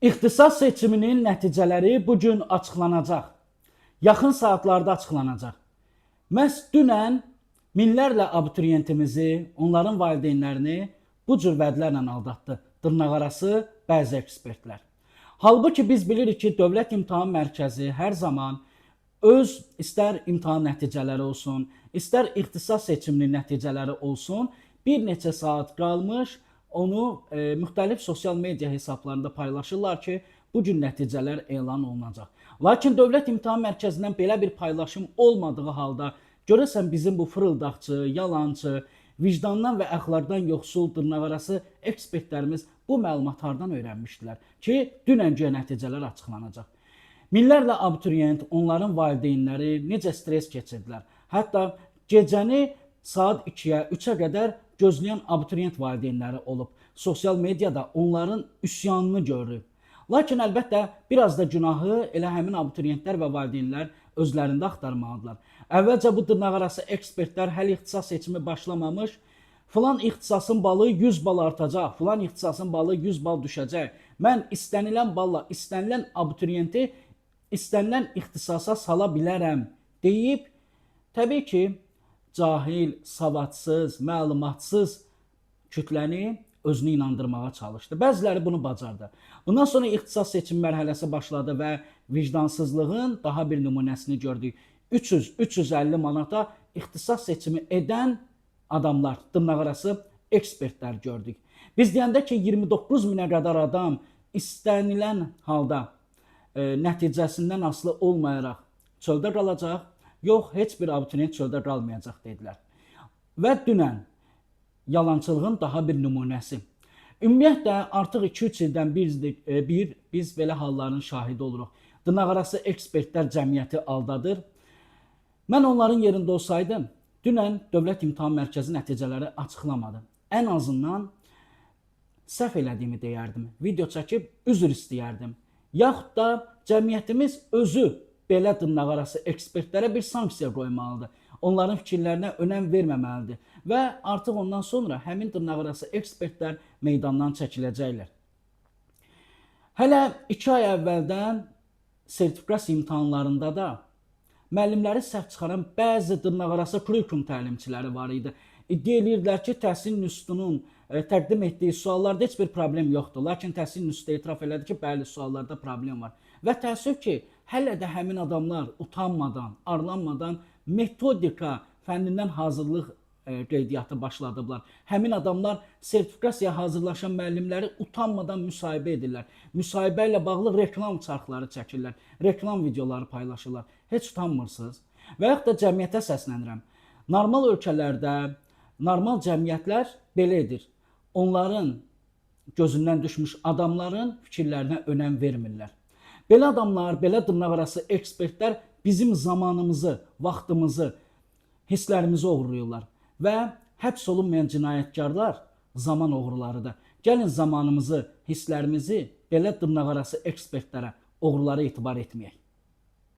İxtisas seçiminin nəticələri bu gün açıqlanacaq. Yaxın saatlarda açıqlanacaq. Məhz dünən minlərlə abituriyentimizi, onların valideynlərini bu cür vədlərlə aldatdı dırnaqarası bəzi ekspertlər. Halbuki biz bilirik ki, Dövlət İmtahan Mərkəzi hər zaman öz istər imtahan nəticələri olsun, istər ixtisas seçiminin nəticələri olsun, bir neçə saat qalmış onu müxtəlif sosial media hesablarında paylaşırlar ki, bu gün nəticələr elan olunacaq. Lakin Dövlət İmtahan Mərkəzindən belə bir paylaşım olmadığı halda görəsən bizim bu fırıldaqçı, yalançı, vicdandan və əxlaqdan yoxsul dırnaqarası ekspertlərimiz bu məlumatı hardan öyrənmişdilər ki, dünəncə nəticələr açıqlanacaq. Minlərlə abituriyent, onların valideynləri necə stres keçirdilər. Hətta gecəni saat 2-yə, 3-ə qədər gözləyən abituriyent valideynləri olub. Sosial mediada onların üsyanını görürük. Lakin əlbəttə biraz da günahı elə həmin abituriyentlər və valideynlər özlərində axtarmalıdırlar. Əvvəlcə bu dırnaqarası ekspertlər hələ ixtisas seçimi başlamamış, filan ixtisasın balı 100 bal artacaq, filan ixtisasın balı 100 bal düşəcək. Mən istənilən balla istənilən abituriyenti istənilən ixtisasa sala bilərəm deyib, təbii ki, cahil, savadsız, məlumatsız kütləni özünü inandırmağa çalışdı. Bəziləri bunu bacardı. Bundan sonra ixtisas seçim mərhələsi başladı və vicdansızlığın daha bir nümunəsini gördük. 300-350 manata ixtisas seçimi edən adamlar, dırnaqarası ekspertlər gördük. Biz deyəndə ki, 29 minə qədər adam istənilən halda nəticəsindən asılı olmayaraq çöldə qalacaq, yox, heç bir abituriyent çöldə qalmayacaq dedilər. Və dünən yalançılığın daha bir nümunəsi. Ümumiyyətlə, artıq 2-3 ildən biz belə halların şahidi oluruq. Dırnaqarası ekspertlər cəmiyyəti aldadır. Mən onların yerində olsaydım, dünən Dövlət İmtahan Mərkəzi nəticələri açıqlamadı. Ən azından səhv elədiyimi deyərdim, video çəkib üzr istəyərdim. Yaxud da cəmiyyətimiz özü belə dırnaqarası ekspertlərə bir sanksiya qoymalıdır. Onların fikirlərinə önəm verməməlidir və artıq ondan sonra həmin dırnaqarası ekspertlər meydandan çəkiləcəklər. Hələ 2 ay əvvəldən sertifikasiya imtahanlarında da müəllimləri səhv çıxaran bəzi dırnaqarası kurikulum təlimçiləri var idi. İddia edirdilər ki, Təhsil Institutunun təqdim etdiyi suallarda heç bir problem yoxdur. Lakin Təhsil Institutu etiraf elədi ki, bəli, suallarda problem var. Və təəssüf ki, hələ də həmin adamlar utanmadan, arlanmadan metodika fənnindən hazırlıq qeydiyyatı başladıblar. Həmin adamlar sertifikasiyaya hazırlaşan müəllimləri utanmadan müsahibə edirlər. Müsahibə ilə bağlı reklam çarxları çəkirlər, reklam videoları paylaşırlar. Heç utanmırsınız? Və yaxud da cəmiyyətə səslənirəm. Normal ölkələrdə, normal cəmiyyətlər belə edir. Onların gözündən düşmüş adamların fikirlərinə önəm vermirlər. Belə adamlar, belə dırnaqarası ekspertlər bizim zamanımızı, vaxtımızı, hisslərimizi oğurlayırlar. Və həbs olunmayan cinayətkarlar zaman oğrularıdır. Gəlin zamanımızı, hisslərimizi belə dırnaqarası ekspertlərə, oğrulara etibar etməyək.